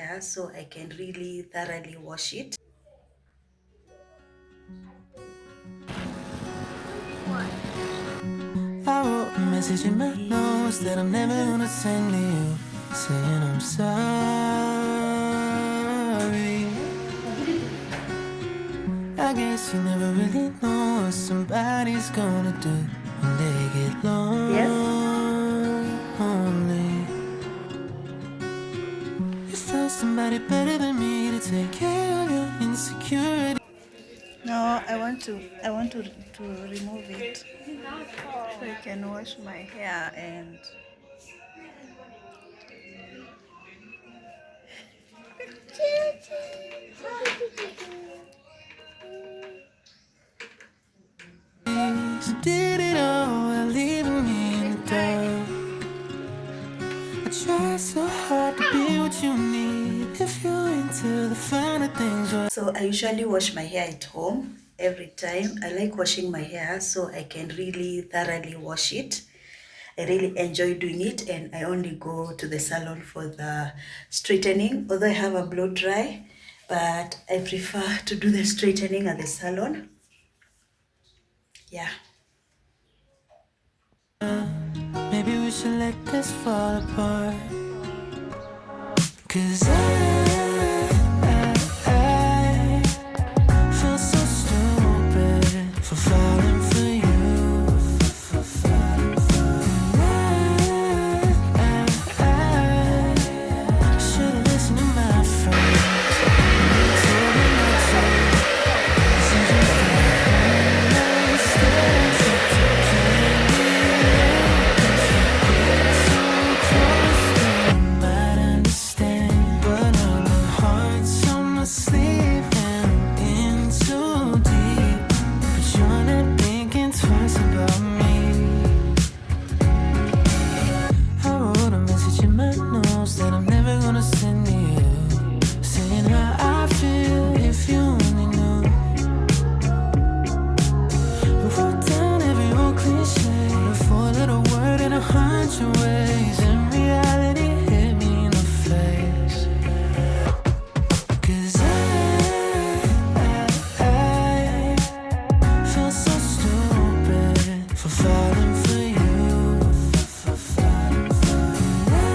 hair so I can really thoroughly wash it. I wrote a message in my notes that I'm never gonna send to you, saying I'm sorry. I guess you never really know what somebody's gonna do when they get Yes. lonely. You found somebody better than me to take care of your insecurity. No, I want to remove it so I can wash my hair and You did it all while leaving me in the dark. I try so hard to be what you need. If you're into the finer things, right? so I usually wash my hair at home every time. I like washing my hair so I can really thoroughly wash it. I really enjoy doing it, and I only go to the salon for the straightening, although I have a blow dry, but I prefer to do the straightening at the salon. Yeah. Maybe we should let this fall apart. 'Cause I feel so stupid for falling for you. For falling for you. I should've listened to my friends. Told me not to. Listen to my stand so close that you might understand. But now my heart's on my sleeve and I'm in too deep. But you're not thinking twice about me. I wrote a message in my notes that I'm never gonna send to you, saying how I feel if you only knew. We wrote down every old cliche, a four-letter word in 100 ways, and reality hit me in the face. 'Cause I feel so stupid for falling for you. For falling for you.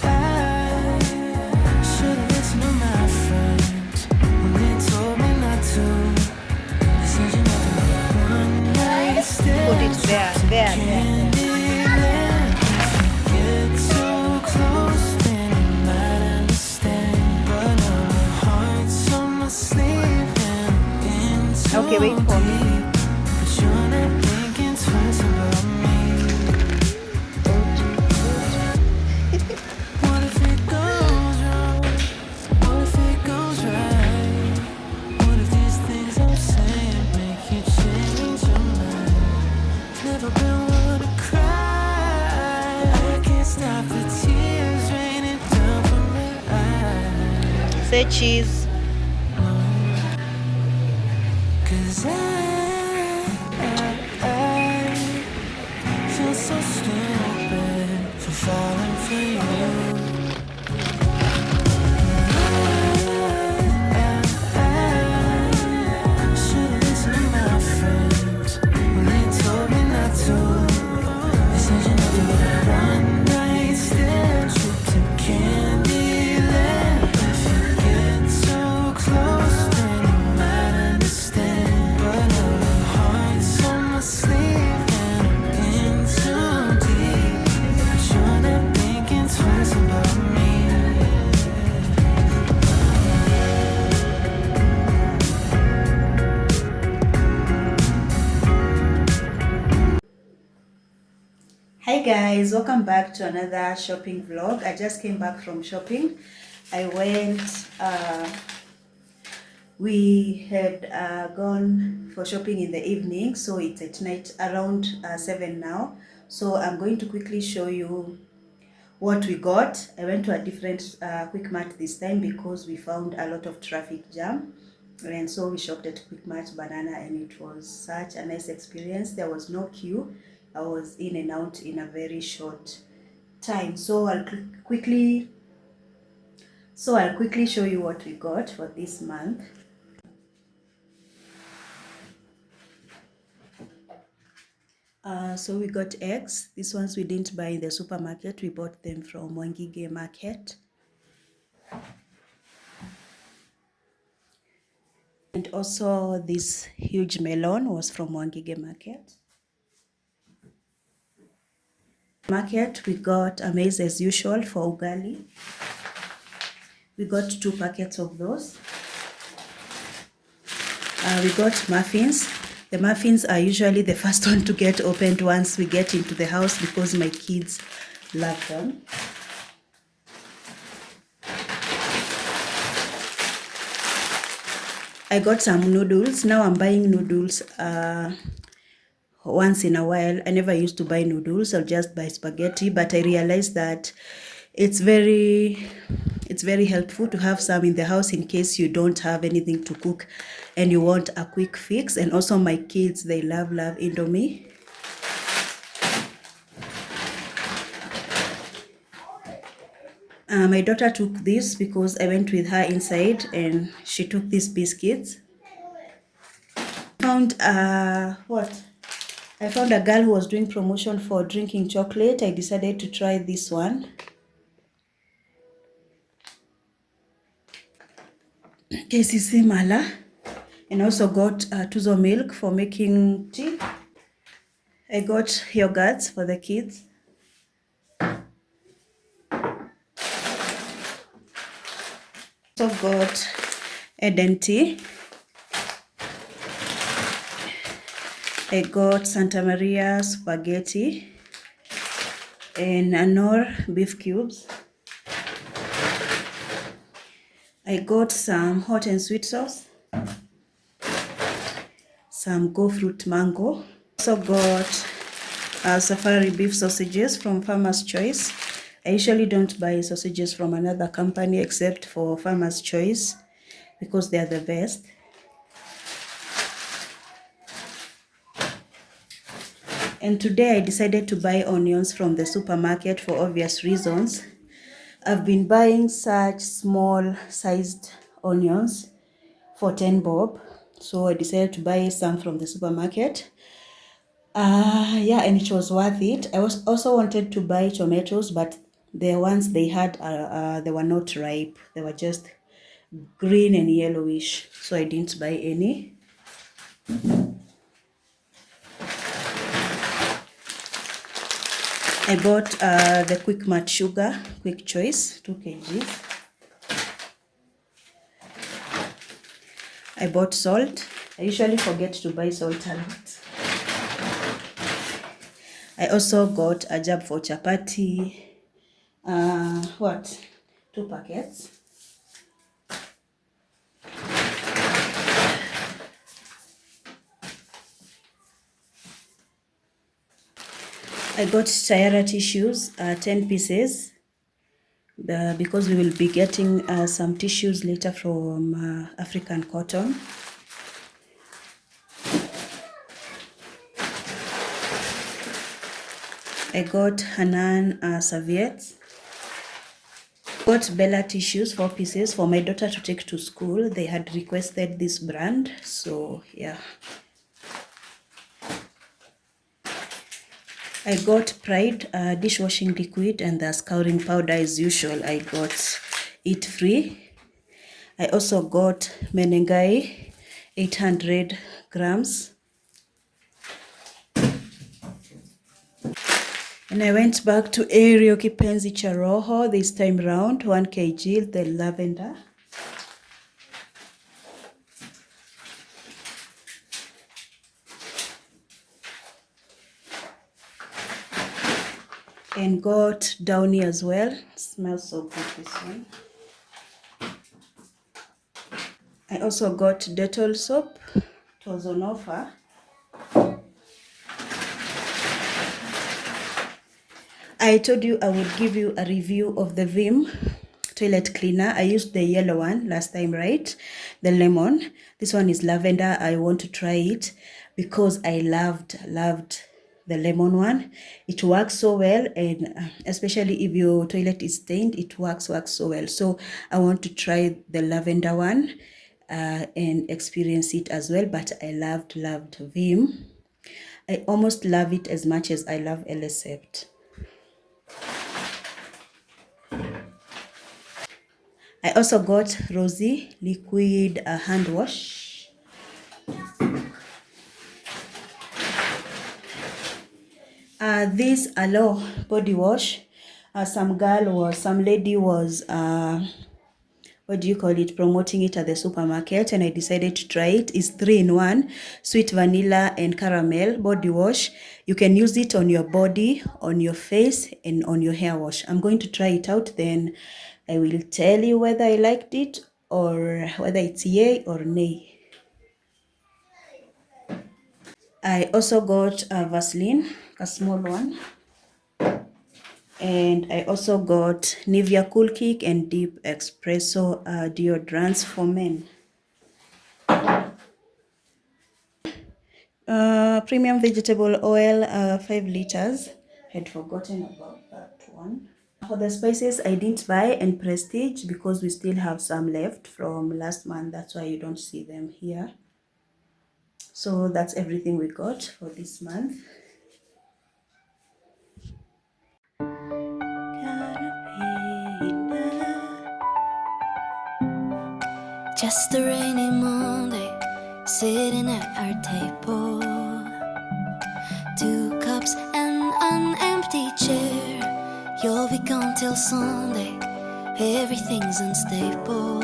I should've listened to my friends when they told me not to. They said you never had one night stand. Put it there. Candyland. If you get too close, then you might understand. But now my heart's on my sleeve and I'm in too Okay, wait for me. deep. But you're not thinking twice about me. What if it goes wrong? What if it goes right? What if these things I'm saying make you change your mind? Never been one to cry. I can't stop the tears raining down from my eyes. Say cheese. 'Cause I feel so stupid for falling for you. I should've listened to my friends when they told me not to. They said you never had one night stand, trip to Candyland. If you get too close, then you might understand. But now my heart's on my sleeve and I'm in too deep. But you're not thinking twice about me. Hi guys, welcome back to another shopping vlog. I just came back from shopping. I went we had gone for shopping in the evening, so it's at night around 7 now. So I'm going to quickly show you what we got. I went to a different Quick Mart this time because we found a lot of traffic jam, and so we shopped at Quick Mart Banana, and it was such a nice experience. There was no queue. I was in and out in a very short time. So I'll quickly So I'll quickly show you what we got for this month. So we got eggs. These ones we didn't buy in the supermarket. We bought them from Wangige Market. And also this huge melon was from Wangige Market. Market, we got maize as usual for ugali. We got 2 packets of those. We got muffins. The muffins are usually the first one to get opened once we get into the house because my kids love them. I got some noodles. Now I'm buying noodles once in a while. I never used to buy noodles. I'll just buy spaghetti, but I realized that it's very helpful to have some in the house in case you don't have anything to cook and you want a quick fix. And also my kids, they love Indomie. My daughter took this because I went with her inside and she took these biscuits. Found I found a girl who was doing promotion for drinking chocolate. I decided to try this one. KCC Mala. And also got Tuzo milk for making tea. I got yogurts for the kids. Also got Eden tea. I got Santa Maria spaghetti and Anor beef cubes. I got some hot and sweet sauce, some Go Fruit mango. Also got safari beef sausages from Farmer's Choice. I usually don't buy sausages from another company except for Farmer's Choice because they are the best. And today I decided to buy onions from the supermarket for obvious reasons. I've been buying such small sized onions for 10 bob. So I decided to buy some from the supermarket. And it was worth it. I also wanted to buy tomatoes, but the ones they had, they were not ripe. They were just green and yellowish. So I didn't buy any. I bought the Quick Mart sugar, Quick Choice, 2 kgs. I bought salt. I usually forget to buy salt a lot. I also got a jab for chapati. 2 packets. I got Tayara tissues, 10 pieces, because we will be getting some tissues later from African cotton. I got Hanan serviettes. Got Bella tissues, 4 pieces for my daughter to take to school. They had requested this brand, so yeah. I got Pride dishwashing liquid and the scouring powder as usual. I got it free. I also got Menengai 800 grams. And I went back to Aerial Kipenzi Charoho this time round, 1 kg, the lavender. And got Downy as well. It smells so good, this one. I also got Dettol soap. It was on offer. I told you I would give you a review of the Vim toilet cleaner. I used the yellow one last time, right? The lemon. This one is lavender. I want to try it because I loved the lemon one. It works so well, and especially if your toilet is stained, it works so well. So I want to try the lavender one and experience it as well. But I loved Vim. I almost love it as much as I love Elicept. I also got Rosie liquid hand wash. This Aloe body wash. Some lady was what do you call it, promoting it at the supermarket, and I decided to try it. It's 3-in-1, sweet vanilla and caramel body wash. You can use it on your body, on your face, and on your hair wash. I'm going to try it out, then I will tell you whether I liked it or whether it's yay or nay. I also got a Vaseline, a small one. And I also got Nivea Cool Kick and Deep Espresso deodorants for men. Premium vegetable oil, 5 liters. Had forgotten about that one. For the spices, I didn't buy and Prestige because we still have some left from last month. That's why you don't see them here. So that's everything we got for this month. Just a rainy Monday, sitting at our table. 2 cups and an empty chair. You'll be gone till Sunday, everything's unstable.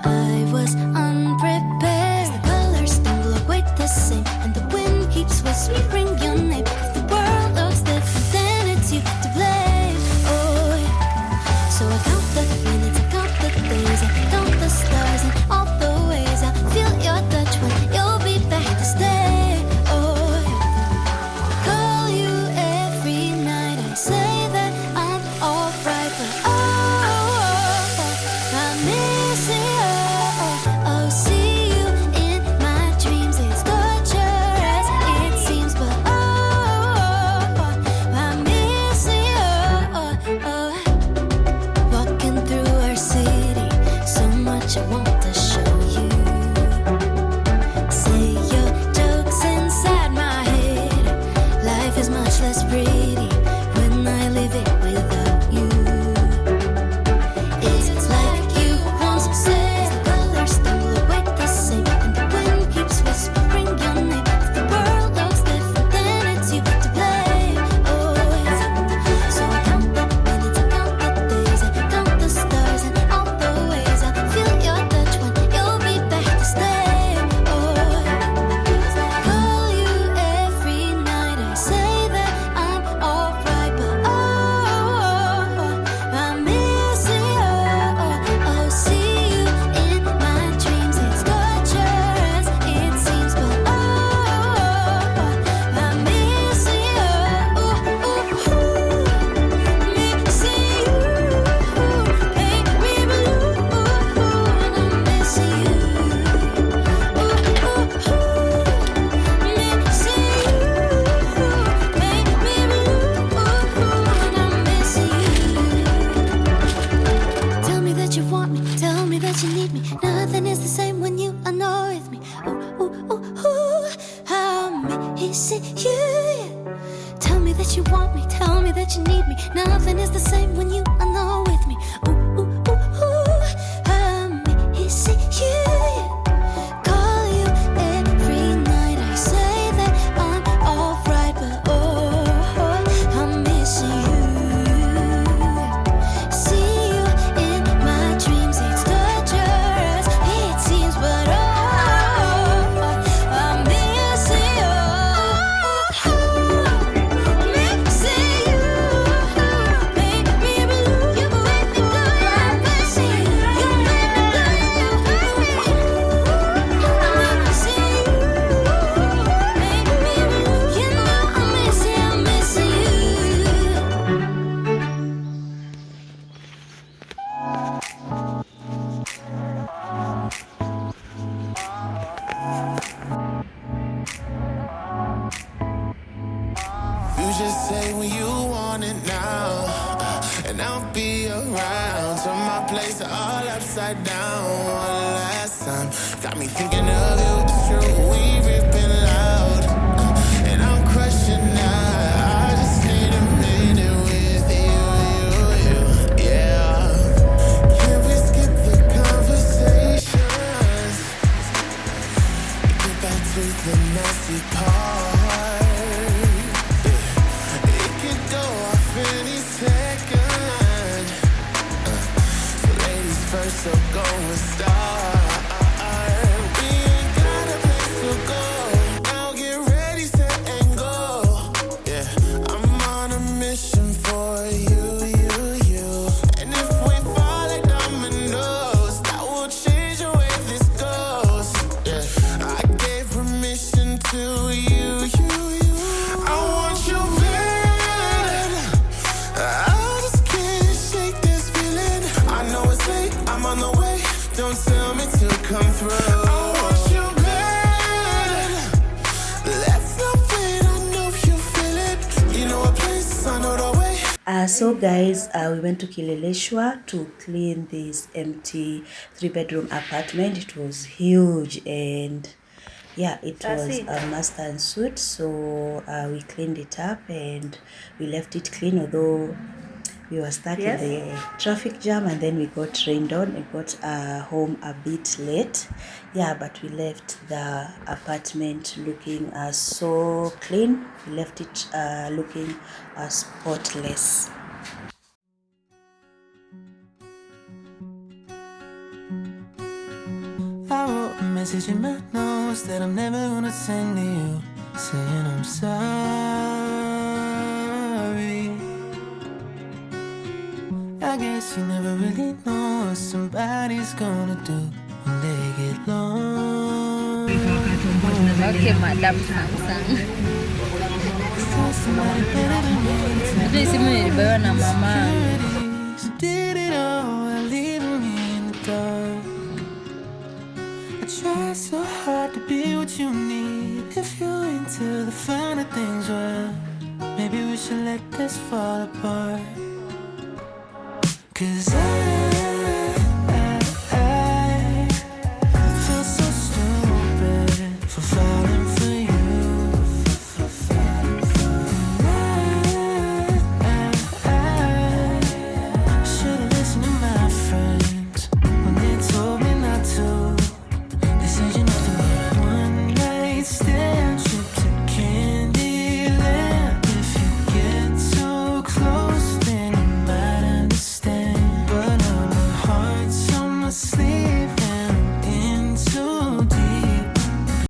I was unprepared, the colors don't look quite the same, and the wind keeps whispering your name. If the world looks different, then it's you to blame. Oh, yeah. So I count the minutes, I count the days, I count the stars and all the ways I feel your touch when you'll be back to stay. Oh, yeah. Call you every night, I say that I'm alright, but I miss you. Oh, see you in my dreams, it's torture as it seems, but I miss you. Walking around. Turn my place all upside down. One last time, got me thinking of you. It's true, we've been loud, and I'm crushing now. I just need a minute with you, yeah. Can we skip the conversations? Get back to the messy part. It could go off any second. So ladies first, so go and start. We ain't got a place to go. Now get ready, set and go. Yeah, I'm on a mission for you. And if we fall like dominoes, that will change the way this goes. Yeah, I gave permission to you. I want you bad. I just can't shake this feeling. I know it's late, I'm on the way. Don't tell me to come through. I want you bad. Let's not wait, I know you feel it. You know a place, I know the way. So guys, we went to Kileleshwa to clean this empty 3-bedroom apartment. It was huge, and yeah, it was a must and suit. So we cleaned it up and we left it clean, although we were stuck in the traffic jam, and then we got rained on. We got home a bit late, yeah, but we left the apartment looking so clean. We left it looking spotless. I wrote a message in my notes that I'm never gonna send to you, saying I'm sorry. I guess you never really know what somebody's gonna do when they get lost. Okay, Madam Samsung. Tell somebody better than me. Today, Simon, better than Mama. So did it all while leaving me in the dark. I try so hard to be what you need. If you're into the finer things, well, maybe we should let this fall apart. 'Cause I